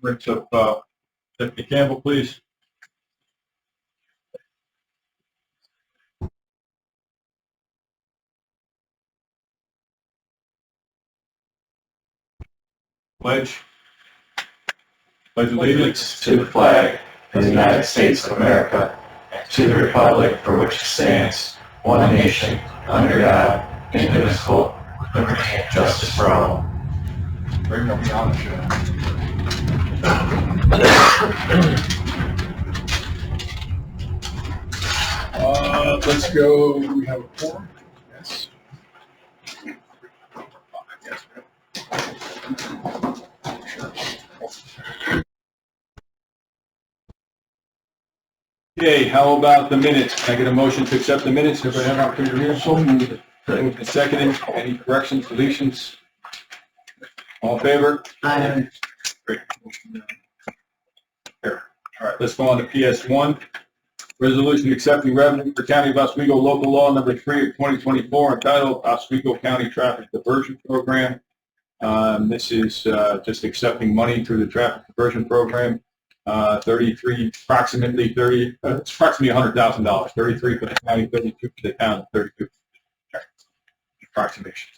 remembrance of Deputy Campbell, please. Pledge. Pledge allegiance to the flag of the United States of America, and to the republic for which it stands, one nation, under God, indivisible, with liberty and justice for all. Bring them down, let's go. We have a quorum. Yes. Okay, how about the minutes? Can I get a motion to accept the minutes? Everybody have an opportunity to read? So moved. Moved and seconded. Any corrections, deletions? All in favor? Aye. Great. Here. All right, let's go on to PS1. Resolution accepting revenue for County of Oswego Local Law Number 3 of 2024 entitled Oswego County Traffic Diversion Program. This is just accepting money through the traffic diversion program. It's approximately $100,000. 33 for the county, 32 for the town, 32 for the approximation.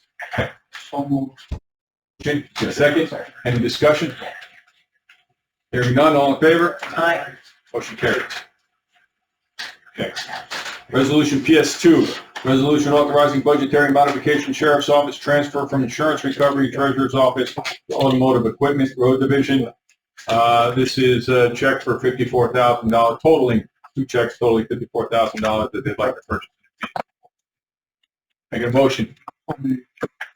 Okay. Get a second. Any discussion? Hearing none, all in favor? Aye. Motion carries. Okay. Resolution PS2. Resolution authorizing budgetary modification, Sheriff's Office transfer from Insurance Recovery, Treasurer's Office to Automotive Equipment, Road Division. This is a check for $54,000, totaling, two checks totaling $54,000 that they'd like to purchase. Make a motion.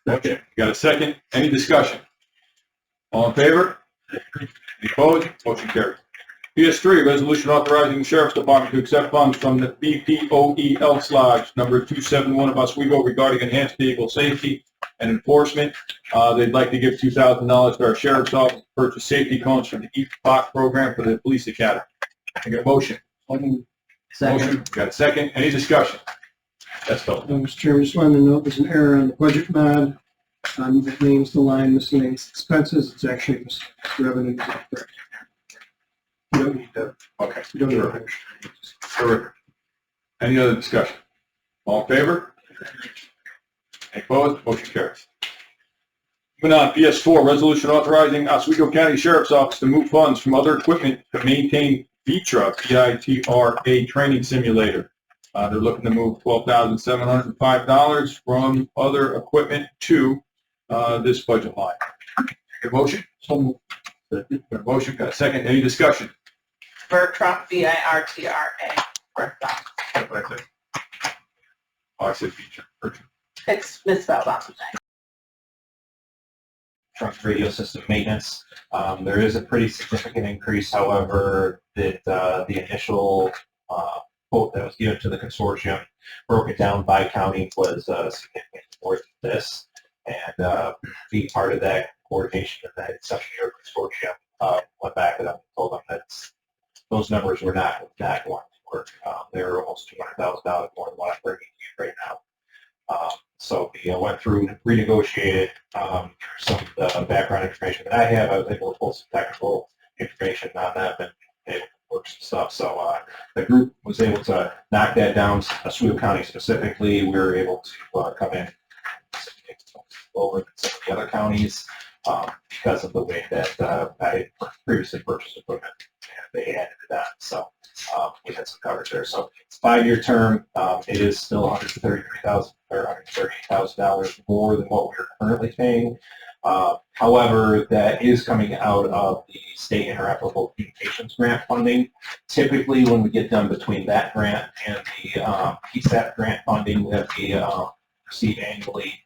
Okay. Got a second? Any discussion? All in favor? Any opposed? Motion carries. PS3, resolution authorizing the Sheriff's Department to accept funds from the BPOE Lodge number 271 of Oswego regarding enhanced vehicle safety and enforcement. They'd like to give $2,000 to our Sheriff's Office to purchase safety cones for the EPOC program for the Police Academy. I get a motion. Motion. Got a second? Any discussion? That's all. Mr. Chairman, just wanted to note there's an error on the budget mod. It names the line miscellaneous expenses. It's actually revenue. You don't need that. Okay. You don't need that. Terrific. Any other discussion? All in favor? Any opposed? Motion carries. Moving on, PS4, resolution authorizing Oswego County Sheriff's Office to move funds from other equipment to maintain VITRA, V-I-T-R-A training simulator. They're looking to move $12,705 from other equipment to this budget line. Get a motion? So moved. Got a motion, got a second. Any discussion? Virtra, V-I-R-T-R-A. Virtra. Oh, I said feature. It's misspelled on the thing. Truck radio system maintenance. There is a pretty significant increase, however, that the initial quote that was given to the consortium broke it down by county was significantly more than this. And being part of that coordination of that seven-year consortium, went back to them and told them that those numbers were not going to work. They're almost $200,000 more than what I'm bringing to you right now. So we went through, renegotiated some of the background information that I have. I was able to pull some technical information on them and able to work some stuff. So the group was able to knock that down. Oswego County specifically, we were able to come in lower than some of the other counties because of the way that I had previously purchased equipment and they added it on. So we had some coverage there. So it's a 5-year term. It is still $138,000 more than what we're currently paying. However, that is coming out of the state interoperable communications grant funding. Typically, when we get done between that grant and the PSAP grant funding that we receive annually,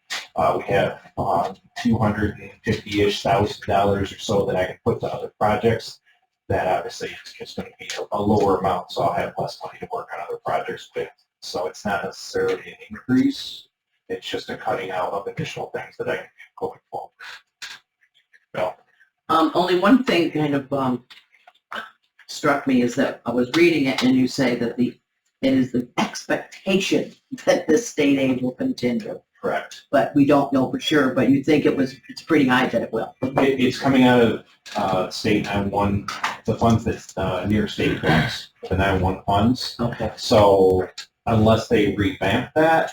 we have $250,000-ish or so that I can put to other projects. That obviously is just going to be a lower amount, so I'll have less money to work on other projects with. So it's not necessarily an increase. It's just a cutting out of additional things that I can do going forward. Well, Only one thing kind of struck me is that I was reading it and you say that it is the expectation that this state aid will continue. Correct. but we don't know for sure, but you think it's pretty high that it will. It's coming out of state 911, the funds that's near state grants, the 911 funds. Okay. So unless they revamp that,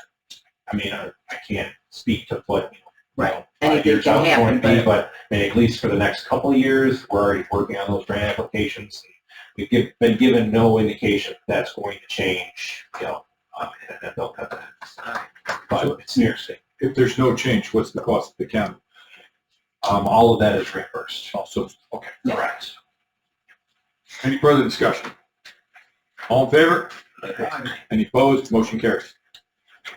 I mean, I can't speak to what, Right. 5 Anything years can out happen, going to be, but I mean, at least for the next couple of years, we're already working on those grant applications. We've been given no indication that's going to change, and they'll cut that. But it's near state. If there's no change, what's the cost of the county? All of that is reimbursed. Also, okay. Correct. Any further discussion? All in favor? Any opposed? Motion carries.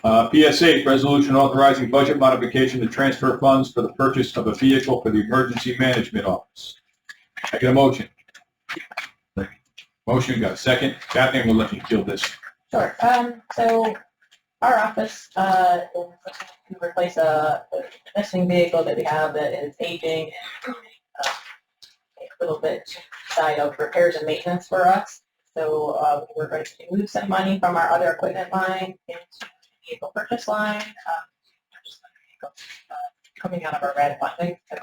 PS8, resolution authorizing budget modification to transfer funds for the purchase of a vehicle for the Emergency Management Office. I get a motion. Motion, got a second. Kathy, we'll let you kill this. Sure. So our office is looking to replace a existing vehicle that we have that is aging and a little bit side of repairs and maintenance for us. So we're going to move some money from our other equipment line into the vehicle purchase line, coming out of our red funding. So,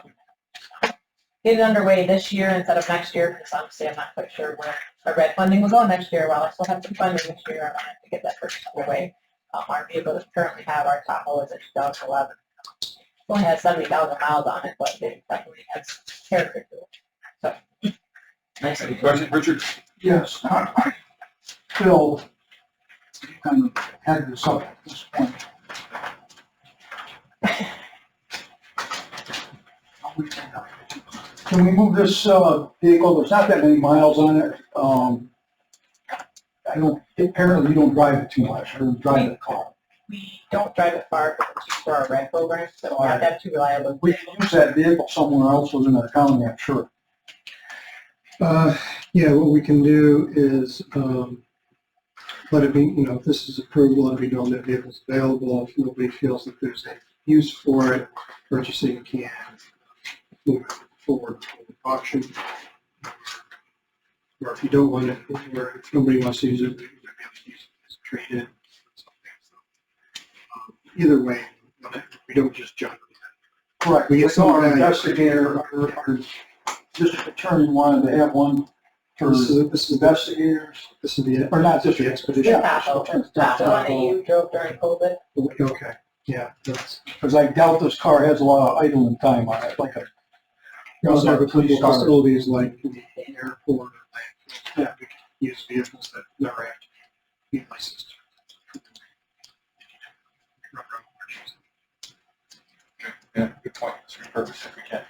get it underway this year instead of next year, because honestly I'm not quite sure where our red funding will go next year. While I still have some funding this year, I want to get that purchase underway. Our vehicle that we currently have, our Tahoe, is a 2011. It only has 70,000 miles on it, but it definitely has character to it. Nice. Any questions, Richard? Yes, I Phil kind of had this up at this point. Can we move this vehicle? There's not that many miles on it. Apparently you don't drive it too much, or drive the car. We don't drive it far for our red program, so All right. that's too reliable. We can use that vehicle somewhere else within our county, I'm sure. Yeah, what we can do is, let it be, if this is approved, let it be known that vehicle's available. If nobody feels that there's a use for it, purchasing can move it forward with auction. Or if you don't want it, or if nobody wants to use it, we use it as a trade-in. Either way, we don't just junk. Correct. We get some Our value. investigator, our district attorney wanted to have one for This is investigators, This is the, or not just the the expedition. The Tahoe, that's the one that you drove during COVID. Okay, yeah, that's. because I doubt this car has a lot of idling time on it, like a. We also have a couple police of cars. facilities like the airport, that we can use vehicles that never have to be licensed. Yeah, good point. Let's repurpose if we can.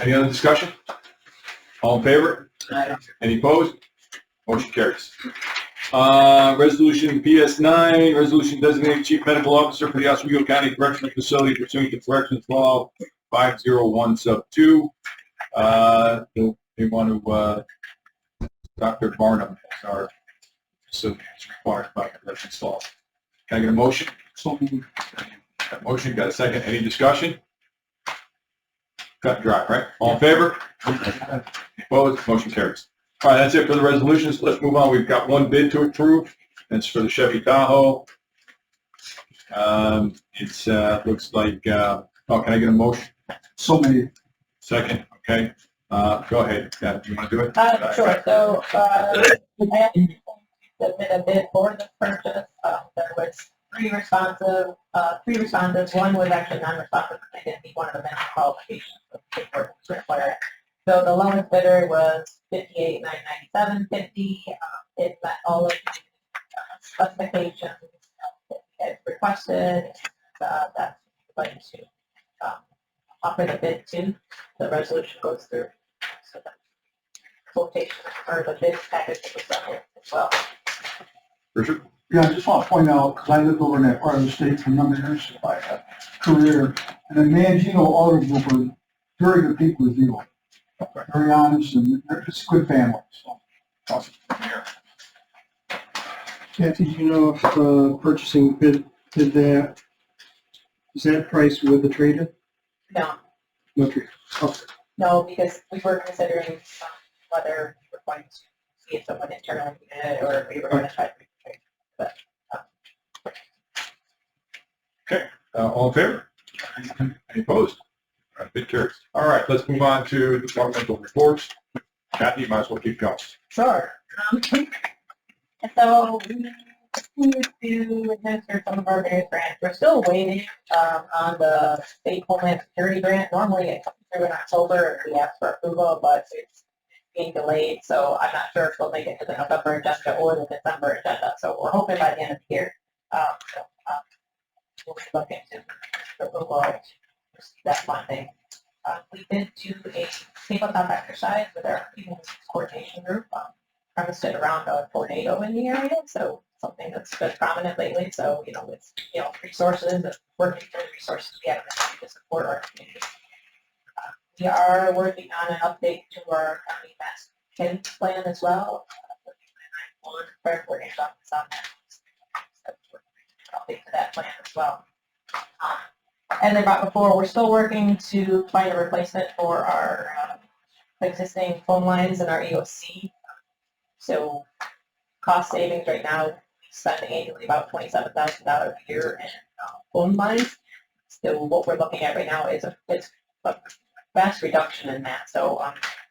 Any other discussion? All in favor? Any opposed? Motion carries. Resolution PS9, resolution designating chief medical officer for the Oswego County Correctional Facility pursuant to Corrections Law 501 sub 2. They want to, Dr. Barnum is our facility is required by Corrections Law. Can I get a motion? So Got a motion, got a second. Any discussion? Cut and dry, right? All in favor? Opposed? Motion carries. All right, that's it for the resolutions. Let's move on. We've got one bid to approve. It's for the Chevy Tahoe. It's, looks like, can I get a motion? so many, Second, okay. Go ahead. Yeah, you want to do it? Sure, so, I have to submit a bid for the purchase. There was three responsives. One was actually non-responsive, because they didn't meet one of the minimum qualifications of the paperwork required. So the lowest bidder was $58,997.50. It met all of the specifications as requested. That's like to offer the bid to. The resolution goes through. So the quotation or the bid package was done with as well. Richard? yeah, I just want to point out, because I lived over in that part of the state for a number of years of my career, and the Mangino Auto Group were very good people to deal with. Very honest, and it's a good family, so. Awesome. Kathy, do you know if purchasing bid that, is that price with the trade-in? No, No trade. Okay. no, because we were considering whether we were going to see if someone internally did it or if we were going to try to retrieve. But All in favor? Any opposed? All right, it carries. All right, let's move on to departmental reports. Kathy, you might as well keep going. Sure. So we continue to administer some of our various grants. We're still waiting on the state homeland security grant. Normally it comes through in October if we ask for approval, but it's being delayed. So I'm not sure if we'll make it to the November agenda or the December agenda. So we're hoping by the end of the year. We'll be looking to approval to receive that funding. We did do a tabletop exercise with our people's coordination group. Premised it around a tornado in the area, so something that's been prominent lately. So, with, resources, working through the resources we have to support our community. We are working on an update to our county mass kids plan as well. We're going to talk about that. Update to that plan as well. As I brought before, we're still working to find a replacement for our existing phone lines in our EOC. So cost savings right now, we spend annually about $27,000 a year in phone lines. So what we're looking at right now is a vast reduction in that. So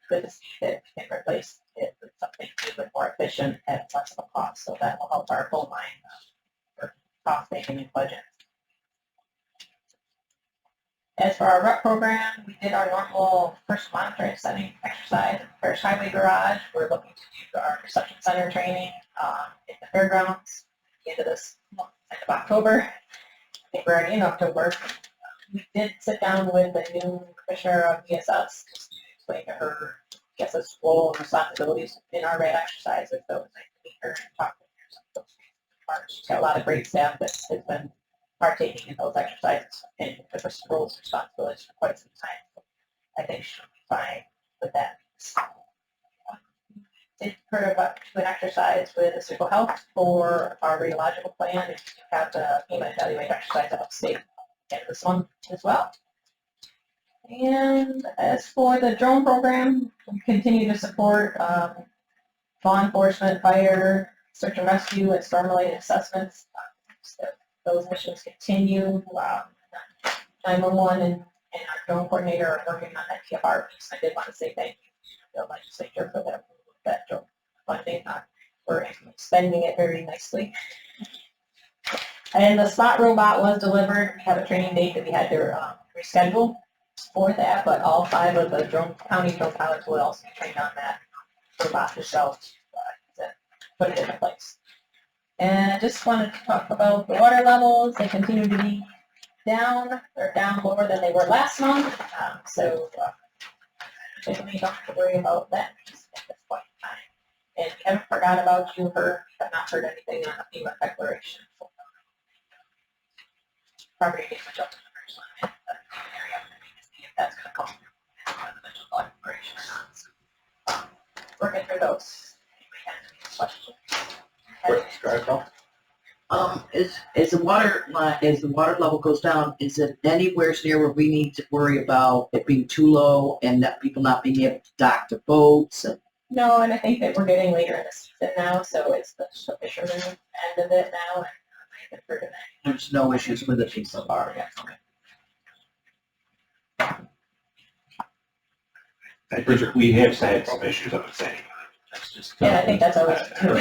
good to see that we can replace it with something a little bit more efficient at less of a cost. So that will help our phone line for cost saving and budget. As for our rec program, we did our normal first monitoring setting exercise at the First Highway Garage. We're looking to do our reception center training at the fairgrounds at the end of this month, end of October. I think we're already in October. We did sit down with the new commissioner of ESS just to explain to her ESS role and responsibilities in our rec exercises. So it's nice to meet her and talk to her. She's got a lot of great staff that has been partaking in those exercises and different roles and responsibilities for quite some time. So I think she'll be fine with that. Did do an exercise with Oswego Health for our radiological plan. We have the payment evaluate exercise upstate at the end of this month as well. And as for the drone program, we continue to support law enforcement, fire, search and rescue, and storm-related assessments. So those missions continue. 911 and our drone coordinator are working on that TFR piece. I did want to say thank you to the legislature for that drone funding. We're spending it very nicely. And the spot robot was delivered. We have a training date that we had to reschedule for that, but all 5 of the county drone pilots will also be trained on that robot itself to put it into place. And I just wanted to talk about the water levels. They continue to be down. They're down lower than they were last month. So definitely don't have to worry about that just at this point in time. And we haven't forgot about you. Have not heard anything on the FEMA declaration. Property damage up to the first one. If that's going to come through the declaration or not. Working through those. Anybody has any questions? As the water level goes down, is it anywhere near where we need to worry about it being too low and that people not being able to dock their boats? No, and I think that we're getting later in the season now, so it's the fisherman end of it now. And I haven't heard of that. There's no issues with it so far. Yeah. Richard. We have had some issues, I would say. That's just, Yeah, I think that's always true.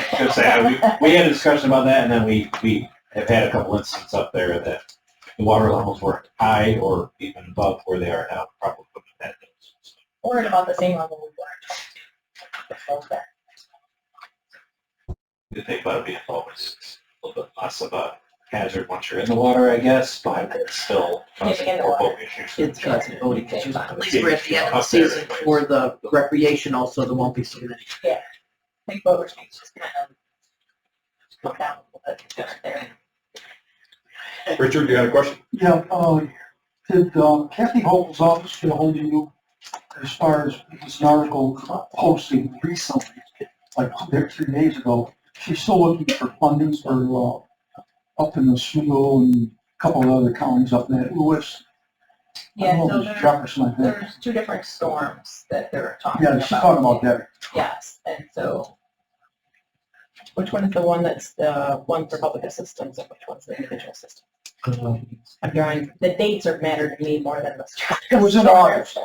we had a discussion about that, and then we have had a couple instances up there that the water levels were high or even above where they are now. Probably at those. We're at about the same level we were. The thing about it being low is a little bit less of a hazard once you're in the water, I guess, but it's still causing more boat issues. It's causing boating issues. At least we're at the end of the season for the recreational, so there won't be so many. Yeah. I think boat restraints just kind of come down a little bit there. Richard, you had a question? Yeah, did Kathy Holt's office get a hold of you as far as this article posting recently, like 3 days ago? She's still looking for funding for up in Oswego and a couple of other counties up in that Lewis. Yeah, so Jefferson, I think. there's 2 different storms that they're talking Yeah, about. she's talking about that. Yes, and so which one is the one that's the one for public assistance and which one's the individual system? I'm drawing, the dates are matter to me more than the. It was in August.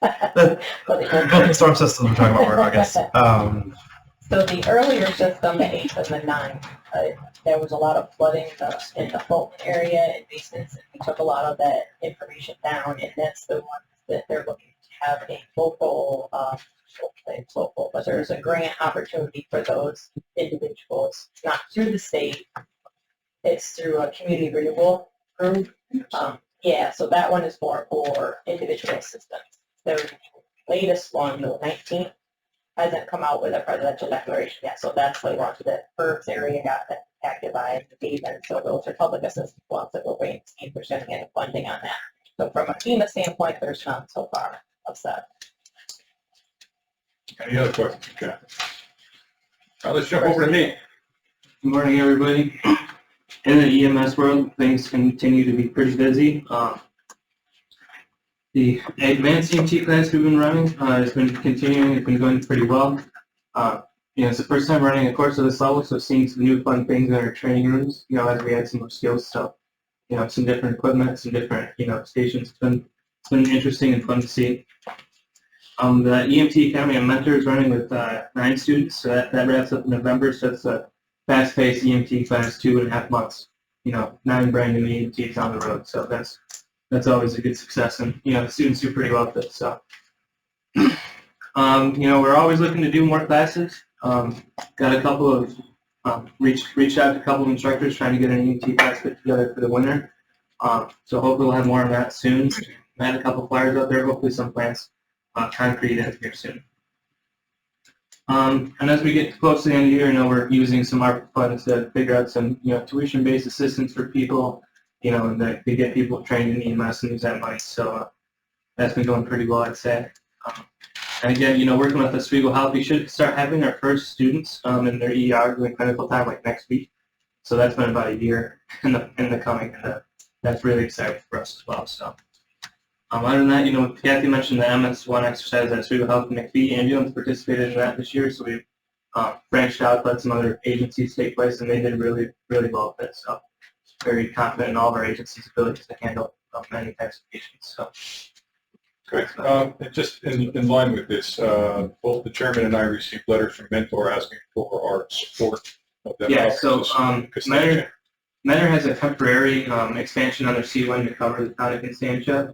But Both storm systems we're talking about were, I guess. so the earlier system, the 8th and the 9th, there was a lot of flooding in the Fulton area and basins. And we took a lot of that information down, and that's the one that they're looking to have a local, but there's a grant opportunity for those individuals. It's not through the state. It's through a community renewal group. Yeah, so that one is more for individual assistance. The latest one, the 19th, hasn't come out with a presidential declaration yet, so that's the one that Burbs area got impacted by the David. So those are public assistance ones that we're waiting to see if there's any kind of funding on that. So from a FEMA standpoint, there's none so far of that. Any other questions, Jeff? Now let's jump over to Nate. Good morning, everybody. In the EMS world, things continue to be pretty busy. The advanced EMT class we've been running has been continuing. It's been going pretty well. It's the first time running a course of this level, so seeing some new fun things in our training rooms, as we add some more skills. So, some different equipment, some different, stations. It's been interesting and fun to see. The EMT Academy and Mentor is running with 9 students, so that wraps up in November. So it's a fast-paced EMT class, 2.5 months. 9 brand new EMTs on the road. So that's always a good success, and the students do pretty well with it. So, we're always looking to do more classes. Got a couple of reached out to a couple of instructors trying to get an EMT class put together for the winter. So hopefully we'll have more on that soon. I had a couple flyers out there. Hopefully some plans concrete in here soon. And as we get close to the end of the year, we're using some ARPA funds to figure out some tuition-based assistance for people. And to get people trained in EMS and use that money. So that's been going pretty well, I'd say. And again, working with Oswego Health, we should start having our first students in their ER doing clinical time like next week. So that's been about a year in the coming, and that's really exciting for us as well. So other than that, Kathy mentioned the MS1 exercise at Oswego Health and McPhee Ambulance participated in that this year. So we branched out, let some other agencies take place, and they did really, really well with it. So very confident in all of our agencies' abilities to handle many types of patients. So. Great. Just in line with this, both the chairman and I received letters from Mentor asking for our support of them. Yeah, so Mentor has a temporary expansion on their C1 to cover the town of Constantia.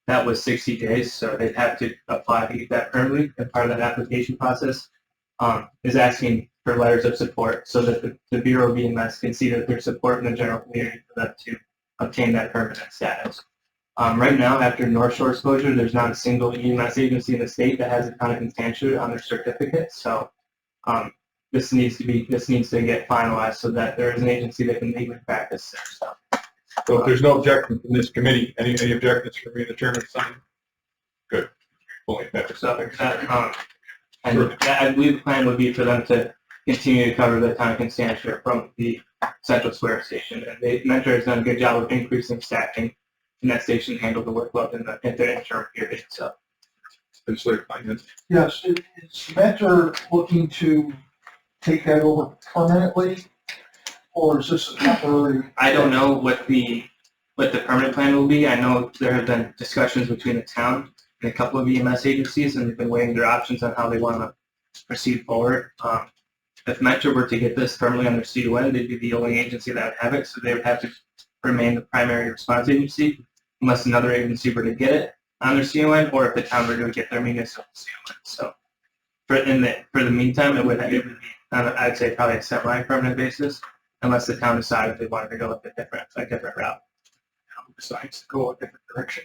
That was 60 days, so they'd have to apply to get that permanently, and part of that application process is asking for letters of support so that the Bureau of EMS can see that there's support in the general community for them to obtain that permanent status. Right now, after North Shore exposure, there's not a single EMS agency in the state that has a town of Constantia on their certificate. So this needs to get finalized so that there is an agency that can legally practice their stuff. So if there's no objection from this committee, any objections from me, the chairman, sign? Good. Fully met. And I believe the plan would be for them to continue to cover the town of Constantia from the Central Square station. And Mentor has done a good job of increasing staffing in that station to handle the workload in the interim period. So. Yes, is Mentor looking to take that over permanently, or is this a temporary? I don't know what the permanent plan will be. I know there have been discussions between the town and a couple of EMS agencies, and they've been weighing their options on how they want to proceed forward. If Mentor were to get this firmly on their CON, they'd be the only agency that would have it, so they would have to remain the primary response agency unless another agency were to get it on their CON, or if the town were to get their municipal CON. So for the meantime, it would be on, I'd say, probably a semi-permanent basis, unless the town decided they wanted to go with a different route. Decides to go a different direction.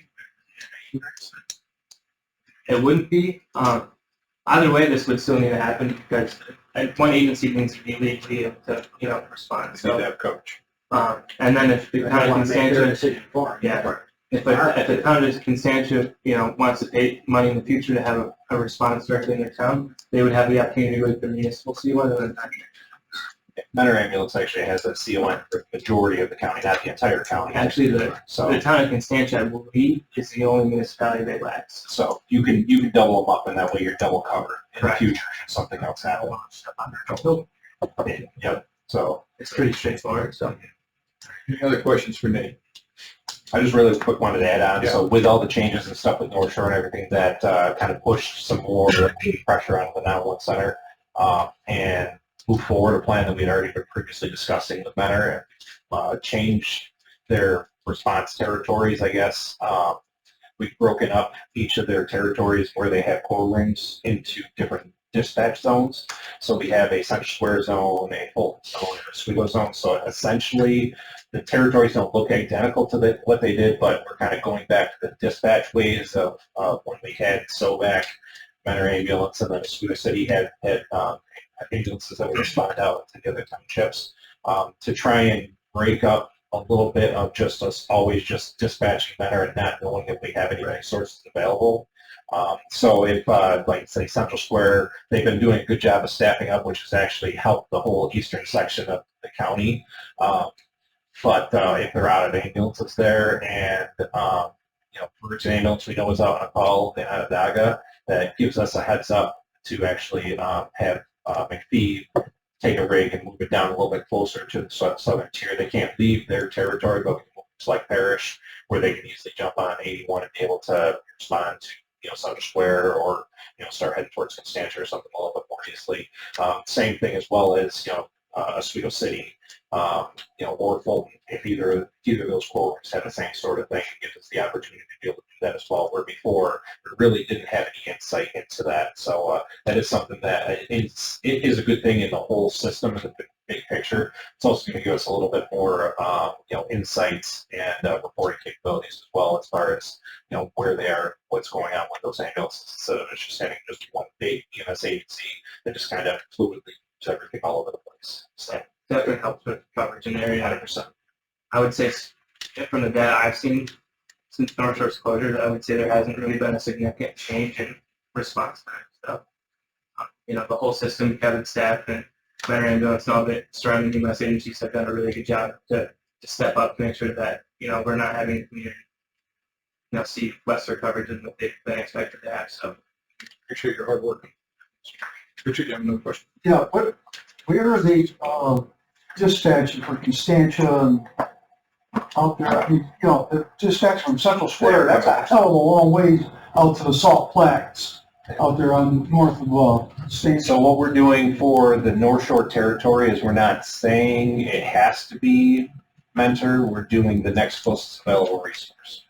It wouldn't be. Either way, this would still need to happen because one agency needs to be legally able to, respond. So, have coverage. And then if the town of Constantia, if the town of Constantia, wants to pay money in the future to have a response directly in their town, they would have the opportunity to go to the municipal CON and then Mentor Ambulance actually has a CON for the majority of the county, not the entire county. Actually, the town of Constantia, I believe, is the only municipality they lack. So you can double them up, and that way you're double covered in Correct. the future if something else happens. Yep. So it's pretty straightforward. So Any other questions for Nate? I just really quick wanted to add on, Yeah. so with all the changes and stuff with North Shore and everything, that kind of pushed some more pressure on the 911 center and moved forward a plan that we had already been previously discussing with Mentor and changed their response territories, I guess. We've broken up each of their territories where they have call rings into different dispatch zones. So we have a Central Square zone, a Fulton zone, and a Oswego zone. So essentially, the territories don't look identical to what they did, but we're kind of going back to the dispatch ways of when we had SOVAC, Mentor Ambulance, and then Oswego City had ambulances that would respond out to the other townships to try and break up a little bit of just us always just dispatching Mentor and not knowing if we have any resources available. So if, like say Central Square, they've been doing a good job of staffing up, which has actually helped the whole eastern section of the county. But if they're out of ambulances there and, emergency ambulance we know is out on a call in Onondaga, that gives us a heads up to actually have McPhee take a rig and move it down a little bit closer to the southern tier. They can't leave their territory, but it's like Parrish, where they can easily jump on 81 and be able to respond to Central Square or start heading towards Constantia or something a little bit more easily. Same thing as well as Oswego City, or Fulton. If either of those quotes have the same sort of thing, it gives us the opportunity to be able to do that as well. Where before we really didn't have any insight into that. So that is something that it is a good thing in the whole system in the big picture. It's also going to give us a little bit more insights and reporting capabilities as well as far as where they are, what's going on with those ambulances, instead of just having just one big EMS agency that just kind of fluidly moves everything all over the place. So Definitely helps with coverage in the area. 100%. I would say from the data I've seen since North Shore's closure, I would say there hasn't really been a significant change in response time. So, the whole system, Kevin staff and Mentor Ambulance and all the surrounding EMS agencies have done a really good job to step up to make sure that, we're not having the community, see lesser coverage than what they've been expected to have. So Appreciate your hard work. Richard, you have another question? Yeah, where are they, dispatching for Constantia and out there? I mean, the dispatch from Central Square, that's a hell of a long ways out to the Salt Flats, out there on north of, Constantia. So what we're doing for the North Shore territory is we're not saying it has to be Mentor. We're doing the next closest available resource.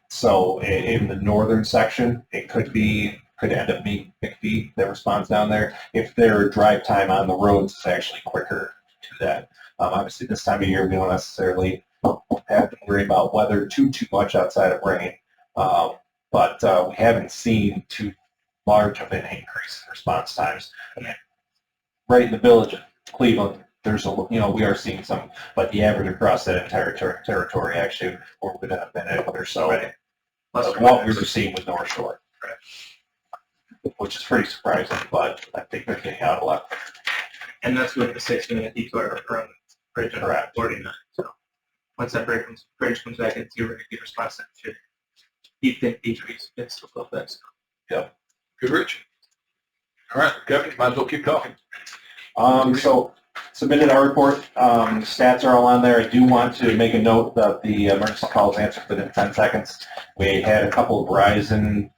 So in the northern section, it could end up being McPhee that responds down there. If their drive time on the roads is actually quicker to that. Obviously, this time of year, we don't necessarily have to worry about weather too much outside of rain. But we haven't seen too large of an increase in response times. Right in the village of Cleveland, we are seeing some, but the average across that entire territory actually, we're within a minute or so of what we were seeing with North Shore, which is pretty surprising, but I think they're getting out a lot. And that's with the 6-minute detour from bridge on Route 49. So once that bridge comes back into your regular response, that should decrease it's a little bit. Yep. Good, Rich. All right, Kevin, might as well keep talking. So submitted our report. Stats are all on there. I do want to make a note that the emergency calls answered within 10 seconds. We had a couple of Verizon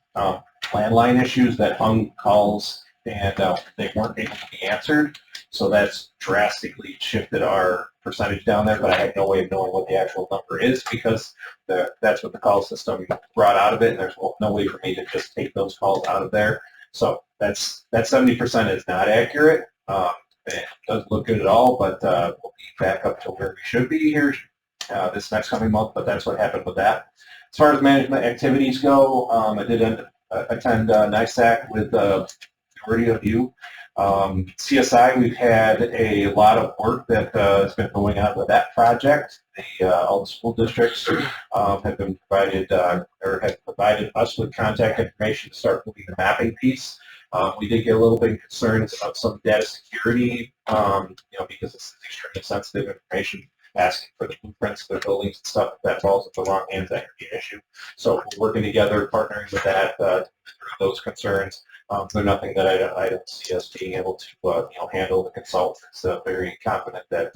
landline issues that hung calls and they weren't able to be answered. So that's drastically shifted our percentage down there, but I have no way of knowing what the actual number is because that's what the call system brought out of it, and there's no way for me to just take those calls out of there. So that 70% is not accurate. It doesn't look good at all, but we'll be back up to where we should be here this next coming month, but that's what happened with that. As far as management activities go, I did attend NISAC with the majority of you. CSI, we've had a lot of work that has been going on with that project. All the school districts have been provided or have provided us with contact information to start moving the mapping piece. We did get a little bit of concerns about some data security, because this is extremely sensitive information, asking for the blueprints of their buildings and stuff. If that falls into the wrong hands, that could be an issue. So we're working together, partnering with that to through those concerns. They're nothing that I don't see us being able to handle. The consultants very confident that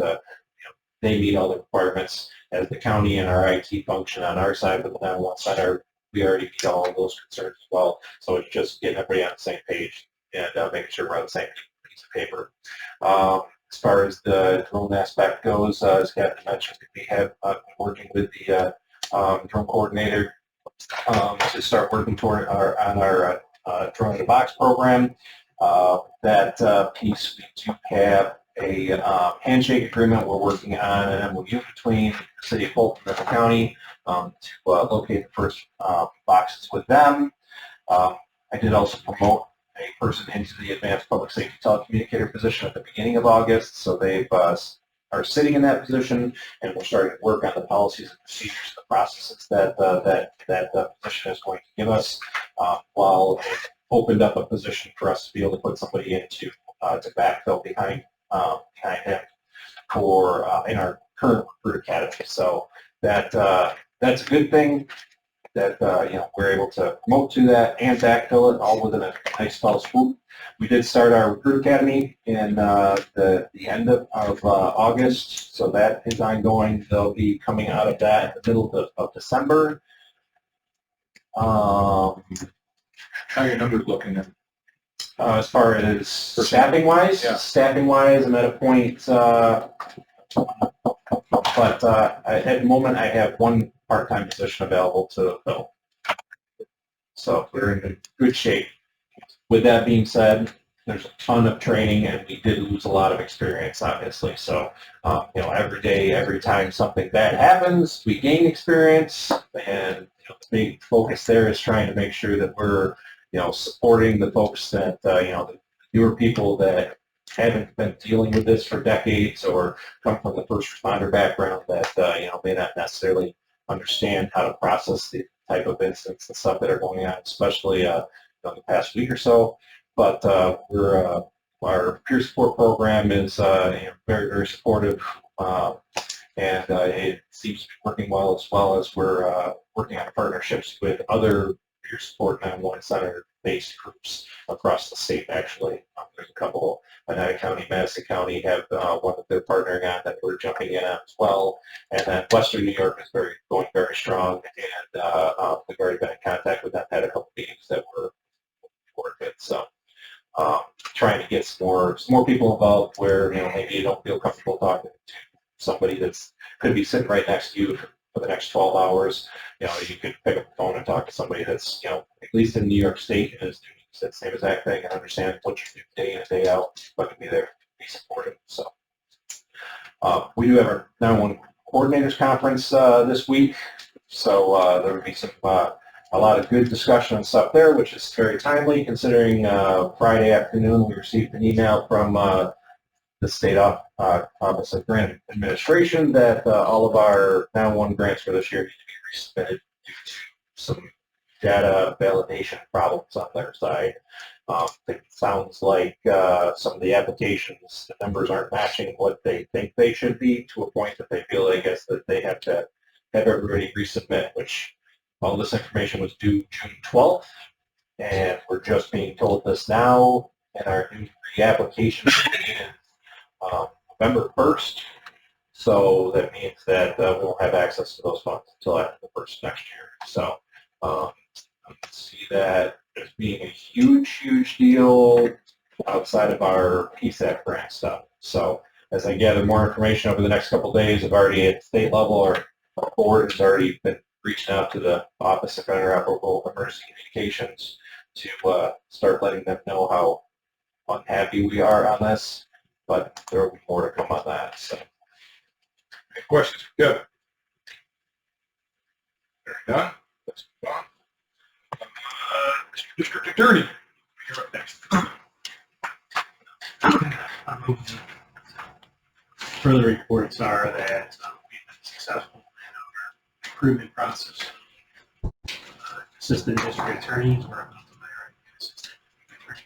they meet all the requirements as the county and our IT function on our side, but then on one side, we already meet all of those concerns as well. So it's just getting everybody on the same page and making sure we're on the same piece of paper. As far as the drone aspect goes, as Captain mentioned, we have been working with the drone coordinator to start working toward on our drone in the box program. That piece, we do have a handshake agreement we're working on, an MOU between the city of Fulton and the county to locate the first boxes with them. I did also promote a person into the advanced public safety telecommunicator position at the beginning of August, so they are sitting in that position, and we're starting to work on the policies and procedures, the processes that that position is going to give us, while it opened up a position for us to be able to put somebody into to backfill behind him for in our current recruit academy. So that's a good thing that we're able to promote to that and backfill it all within a nice fell swoop. We did start our recruit academy in the end of August, so that is ongoing. They'll be coming out of that in the middle of December. How are your numbers looking then? As far as staffing-wise, I'm at a point, but at the moment I have one part-time position available to fill. So we're in good shape. With that being said, there's a ton of training, and we did lose a lot of experience, obviously. So, every day, every time something bad happens, we gain experience, and the big focus there is trying to make sure that we're, supporting the folks that, the newer people that haven't been dealing with this for decades or come from the first responder background that, may not necessarily understand how to process the type of incidents and stuff that are going on, especially the past week or so. But our peer support program is very, very supportive, and it seems to be working well as we're working on partnerships with other peer support 911 center-based groups across the state, actually. There's a couple, Oneida County, Madison County have one that they're partnering on that we're jumping in on as well. And then Western New York is going very strong, and we've already been in contact with them, had a couple meetings that we're forward with. So trying to get some more people involved where, maybe you don't feel comfortable talking to somebody that's could be sitting right next to you for the next 12 hours. You could pick up the phone and talk to somebody that's, at least in New York State, and is doing the same exact thing and understand what you do day in and day out, but can be there to be supportive. So we do have our 911 coordinators conference this week, so there would be some a lot of good discussion and stuff there, which is very timely considering Friday afternoon we received an email from the State Office of Grant Administration that all of our 911 grants for this year need to be resubmitted due to some data validation problems on their side. It sounds like some of the applications, the numbers aren't matching what they think they should be, to a point that they feel, I guess, that they have to have everybody resubmit, which all this information was due June 12th, and we're just being told this now, and our new reapplication is November 1st, so that means that we won't have access to those funds until after the first next year. So I see that as being a huge deal outside of our PSAC grant stuff. So as I gather more information over the next couple of days, I've already at the state level, or our board has already been reaching out to the Office of Interoperable Emergency Communications to start letting them know how unhappy we are on this, but there will be more to come on that. So, Any questions? Good. Very done. Let's move on. Mr. District Attorney, you're up next. Further reports are that we've been successful in our recruitment process. Assistant district attorneys were about to hire an assistant attorney.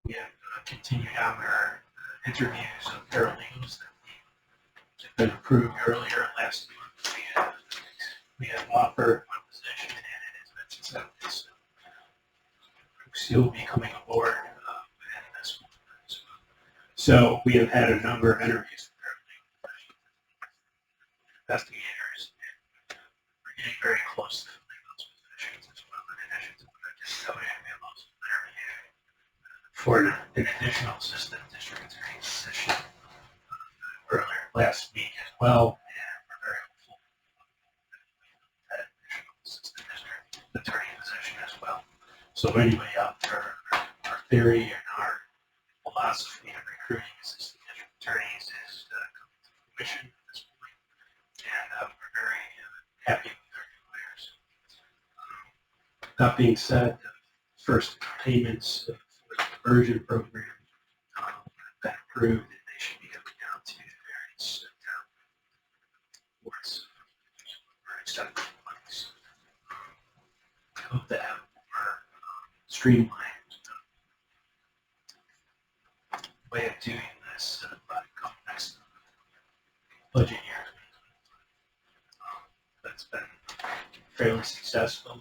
We have continued on our interviews of paralegals that have been approved earlier last month. We have offered one position, and it has been accepted. So he'll be coming aboard within this month. So we have had a number of interviews investigators. We're getting very close to filling those positions as well, in addition to what I just told you, we have also interviewed for an additional assistant district attorney position earlier last week as well, and we're very hopeful that additional assistant district attorney position as well. So anyway, our theory and our philosophy of recruiting assistant district attorneys is coming to fruition at this point, and we're very happy with our new hires. That being said, the first payments for the conversion program have been approved, and they should be coming out to the various boards for accepting funds. I hope to have more streamlined way of doing this by come next budget year. That's been fairly successful.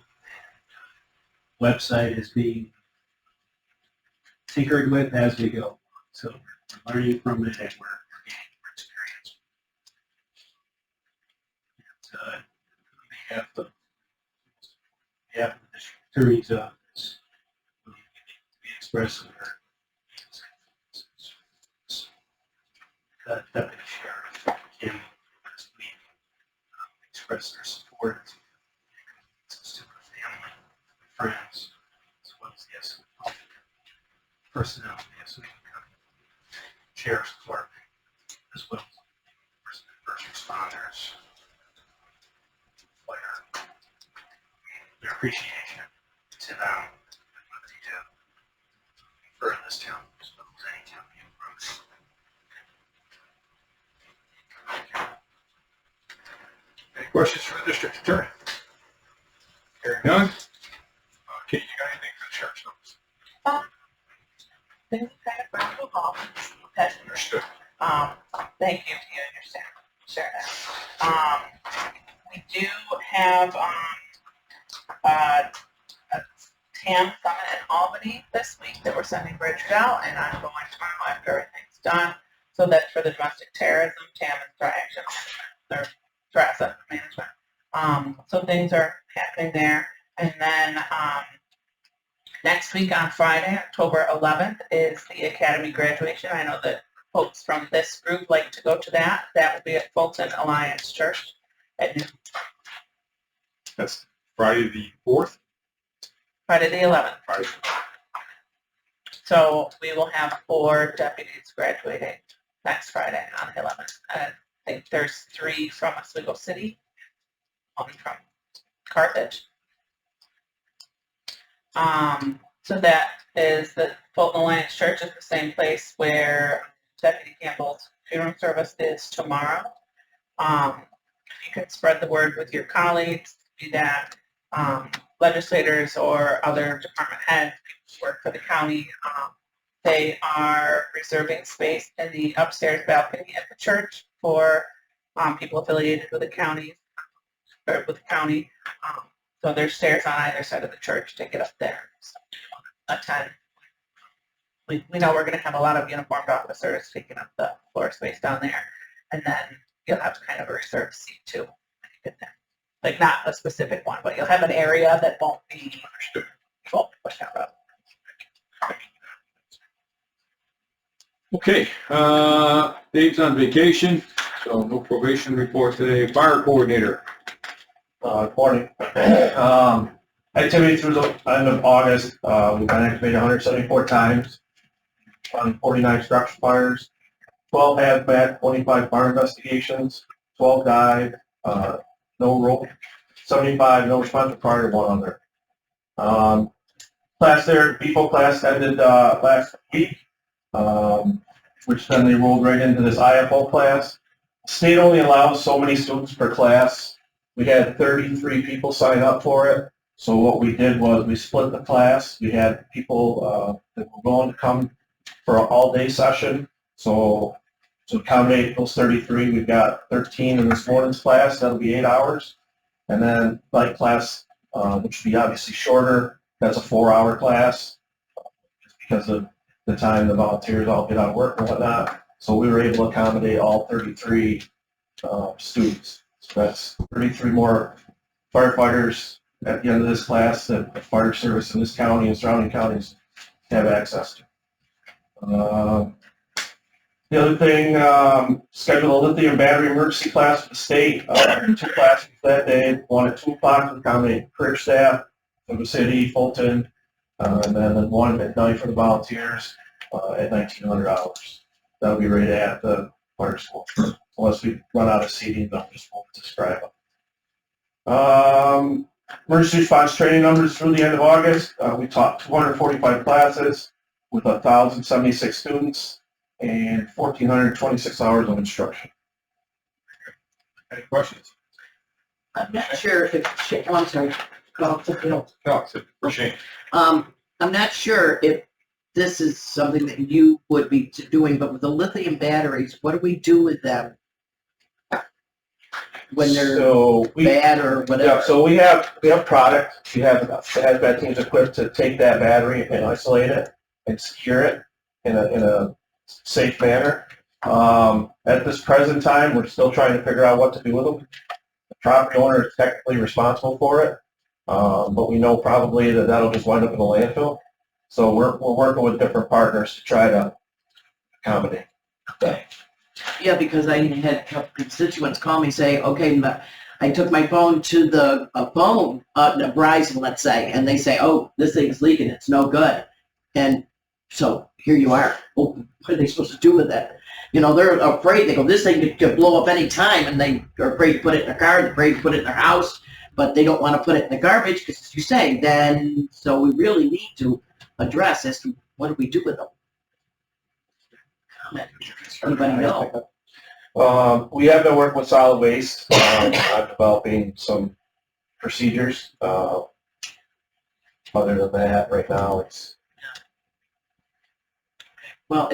And, website is being tinkered with as we go. So we're learning from it and we're gaining more experience. And, we have the district attorney's office. We express our Deputy Sheriff Kim last week expressed their support to our family, friends, as well as the SWE personnel, the SWE Sheriff's Department, as well as first responders, fire. Their appreciation to them and what they do for this town, as well as any town we approach. Any questions for the district attorney? Hearing none? Kate, you got anything for the sheriff's office? Things kind of round the hall. Okay. Understood. Thank you to you and your staff. Share that. We do have, a TAM summit in Albany this week that we're sending Bridget out, and I'm going tomorrow after everything's done. So that's for the domestic terrorism, TAM and threat action, or threat asset management. So things are happening there. And then, next week on Friday, October 11th, is the Academy graduation. I know that folks from this group like to go to that. That will be at Fulton Alliance Church at noon. That's Friday the 4th? Friday the 11th. Friday. So we will have 4 deputies graduating next Friday on the 11th. I think there's 3 from Oswego City, 1 from Carthage. So that is the Fulton Alliance Church is the same place where Deputy Campbell's funeral service is tomorrow. If you could spread the word with your colleagues, be that legislators or other department heads, people who work for the county. They are reserving space in the upstairs balcony at the church for people affiliated with the county. Or with the county. So there's stairs on either side of the church to get up there. So, attend. We know we're going to have a lot of uniformed officers taking up the floor space down there, and then you'll have kind of a reserved seat too when you get there. Like not a specific one, but you'll have an area that won't be pushed out. Okay, Dave's on vacation, so no probation report today. Fire coordinator. Morning. Activity through the end of August, we've been activated 174 times on 49 structure fires, 12 hazmat, 25 fire investigations, 12 dive, no roll, 75 no response required, 1 under. Class there, BFO class ended last week, which then they rolled right into this IFO class. State only allows so many students per class. We had 33 people sign up for it. So what we did was we split the class. We had people that were willing to come for an all-day session. So to accommodate those 33, we've got 13 in this morning's class. That'll be 8 hours. And then night class, which will be obviously shorter. That's a 4-hour class just because of the time the volunteers all get out of work and whatnot. So we were able to accommodate all 33 students. That's 33 more firefighters at the end of this class that the fire service in this county and surrounding counties have access to. The other thing, schedule a lithium battery emergency class for the state. 2 classes that day, one at 2 o'clock to accommodate career staff from the city, Fulton, and then one at night for the volunteers at $1,900. That'll be right at the fire school. Unless we run out of seating, they'll just won't describe them. Emergency response training numbers through the end of August. We taught 245 classes with 1,076 students and 1,426 hours of instruction. Any questions? I'm not sure if, oh, I'm sorry. No, for Shane. I'm not sure if this is something that you would be doing, but with the lithium batteries, what do we do with them? When they're bad or whatever? Yeah, so we have product. We have the hazmat teams equipped to take that battery and isolate it and secure it in a safe manner. At this present time, we're still trying to figure out what to do with them. The property owner is technically responsible for it, but we know probably that that'll just wind up in the landfill. So we're working with different partners to try to accommodate that. Yeah, because I had a couple constituents call me say, okay, I took my phone to the phone, Verizon, let's say, and they say, oh, this thing's leaking, it's no good. And so here you are. Oh, what are they supposed to do with that? You know, they're afraid. They go, this thing could blow up any time, and they are afraid to put it in their car, they're afraid to put it in their house, but they don't want to put it in the garbage because, as you say, then, so we really need to address as to what do we do with them. Anybody know? We have been working with solid waste on developing some procedures. Other than that, right now it's. Well,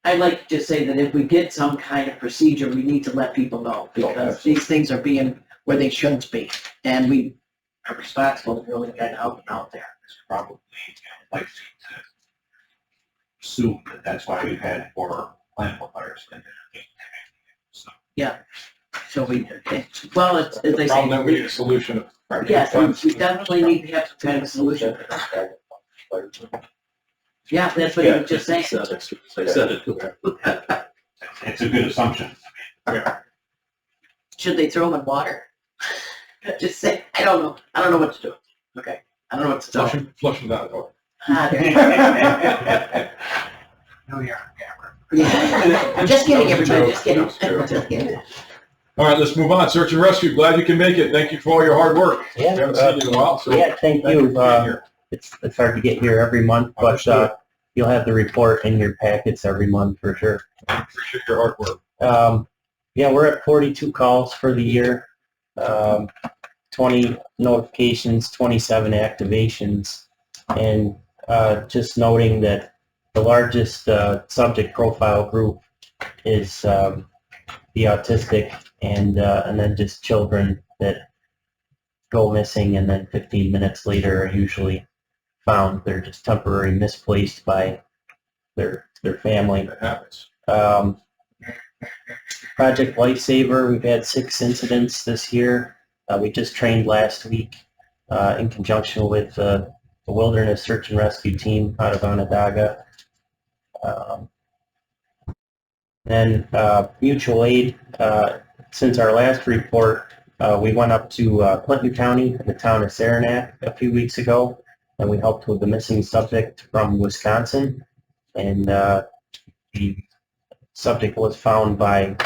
I'd like to say that if we get some kind of procedure, we need to let people know because these things are being where they shouldn't be, and we are responsible to really try to help them out there. Probably like to assume that that's why we've had 4 landfill fires. So we, well, it's, as they Problem that we say, need a solution. yes, we definitely need to have some kind of solution. Yeah, that's what you were just saying. I said it to her. It's a good assumption. Should they throw them in water? Just say, I don't know. I don't know what to do. Okay, I don't know what to do. Flush them down the toilet. No, you're on camera. Yeah. Just kidding, everybody, just kidding. That was a joke. Just kidding. All right, let's move on. Search and rescue. Glad you can make it. Thank you for all your hard work. We Yeah, haven't seen you in a while, so yeah, thank thank you you. for being here. It's hard to get here every month, but Understood. you'll have the report in your packets every month for sure. Appreciate your hard work. Yeah, we're at 42 calls for the year, 20 notifications, 27 activations, and just noting that the largest subject profile group is the autistic, and then just children that go missing and then 15 minutes later are usually found. They're just temporarily misplaced by their family. That happens. Project Lifesaver, we've had 6 incidents this year. We just trained last week in conjunction with the Wilderness Search and Rescue team out of Onondaga. Then mutual aid, since our last report, we went up to Clinton County, the town of Saranac, a few weeks ago, and we helped with the missing subject from Wisconsin. And the subject was found by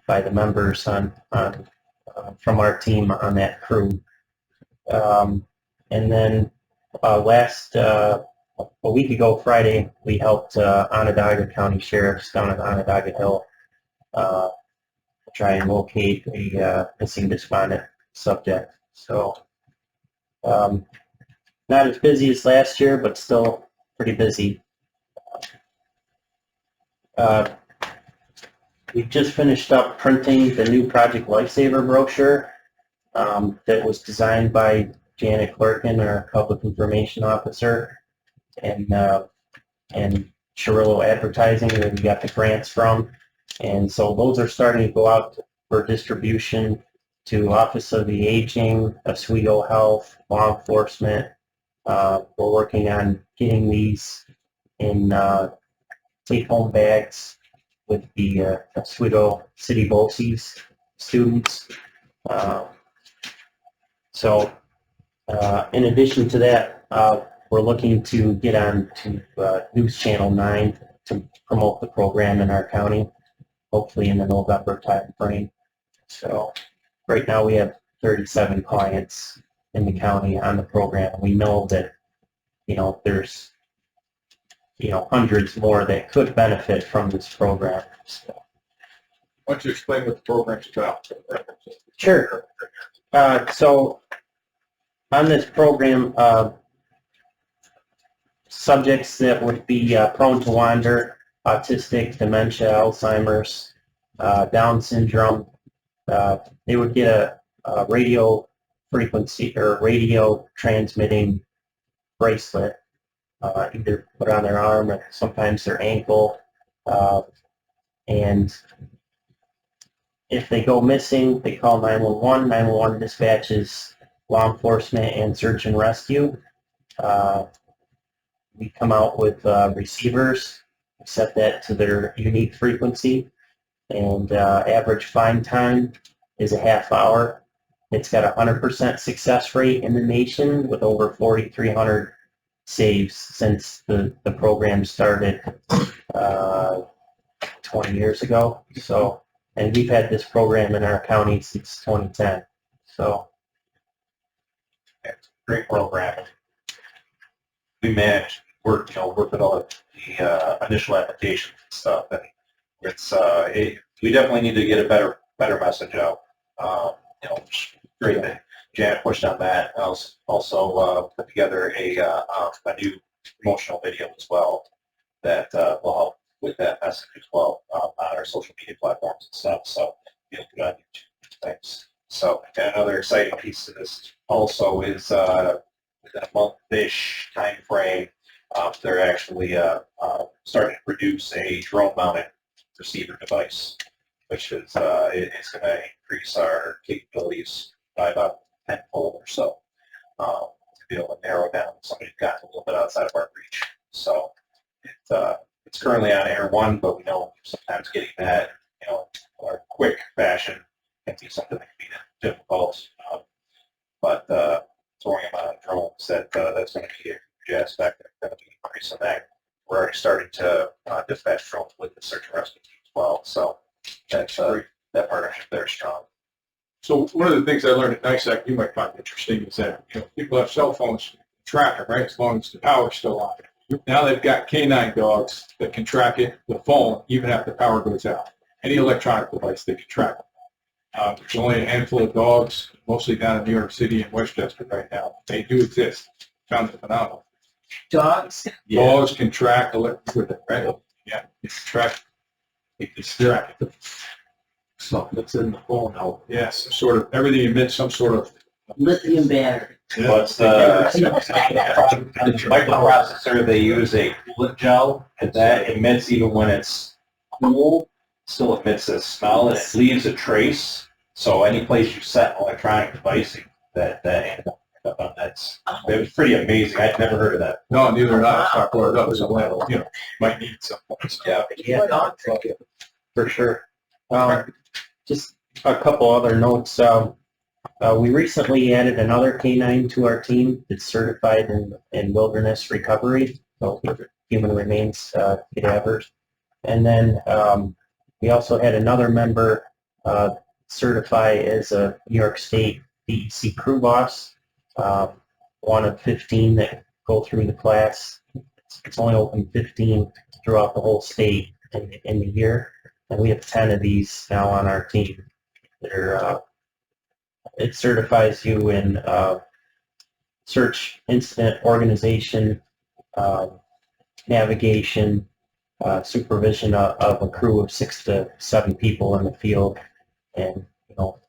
the members from our team on that crew. And then a week ago Friday, we helped Onondaga County Sheriffs down at Onondaga Hill try and locate a missing despondent subject. So not as busy as last year, but still pretty busy. We just finished up printing the new Project Lifesaver brochure that was designed by Janet Clerkin, our Public Information Officer, and Chirillo Advertising, that we got the grants from. And so those are starting to go out for distribution to Office of the Aging, Oswego Health, law enforcement. We're working on getting these in take-home bags with the Oswego City BOCES students. So in addition to that, we're looking to get on to News Channel 9 to promote the program in our county, hopefully in the November time frame. So right now we have 37 clients in the county on the program. We know that, there's, hundreds more that could benefit from this program. So. Why don't you explain what the program's about? Sure. So on this program, subjects that would be prone to wander, autistic, dementia, Alzheimer's, Down syndrome, they would get a radio frequency or radio transmitting bracelet, either put on their arm or sometimes their ankle, and if they go missing, they call 911. 911 dispatches law enforcement and search and rescue. We come out with receivers, set that to their unique frequency, and average find time is a half hour. It's got a 100% success rate in the nation with over 4,300 saves since the program started 20 years ago. So, and we've had this program in our county since 2010. So, Great program. We managed work with all of the initial applications and stuff, and it's we definitely need to get a better message out. It's great that Janet pushed on that. I also put together a new promotional video as well that will help with that message as well on our social media platforms and stuff. So you'll put on YouTube. Thanks. So, and another exciting piece to this also is within a month-ish time frame, they're actually starting to produce a drone-mounted receiver device, which is it's going to increase our capabilities by about 10-fold or so to be able to narrow down somebody who's gotten a little bit outside of our reach. So it's currently on Air 1, but we know sometimes getting that in a quick fashion can be something that can be difficult. But throwing them on drones, that's going to be a huge aspect. That's going to be increasing that. We're already starting to dispatch drones with the search and rescue team as well. So that's that partnership there is strong. So one of the things I learned at NISAC you might find interesting is that people have cell phones track it, right, as long as the power's still on. Now they've got canine dogs that can track it, the phone, even after the power goes out. Any electronic device they can track it. There's only a handful of dogs, mostly down in New York City and Westchester right now. They do exist. Found it phenomenal. Dogs? Dogs can track electric, right? Yeah, it's track. It's track. Something that's in the phone now. Yes, sort of everything emits some sort of Lithium battery. What's the microprocessor? They use a flip gel, and that emits even when it's cool. Still emits a smell, and it leaves a trace. So any place you set an electronic device, that ended up on that. It was pretty amazing. I'd never heard of that. no, neither did I. I brought it up. So might need some. Yeah. yeah, for sure. Just a couple other notes. We recently added another canine to our team that's certified in wilderness recovery, so human remains cadavers. And then we also had another member certify as a New York State DEC crew boss, one of 15 that go through the class. It's only open 15 throughout the whole state in the year, and we have 10 of these now on our team. It certifies you in search, incident organization, navigation, supervision of a crew of 6 to 7 people in the field, and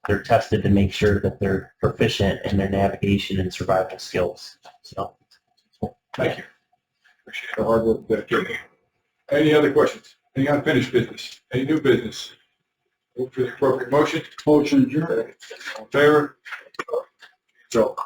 they're tested to make sure that they're proficient in their navigation and survival skills. So, Thank you. Appreciate the hard work that you're doing. Any other questions? Any unfinished business? Any new business? Move for the appropriate motion. Motion adjourned. All in favor? So.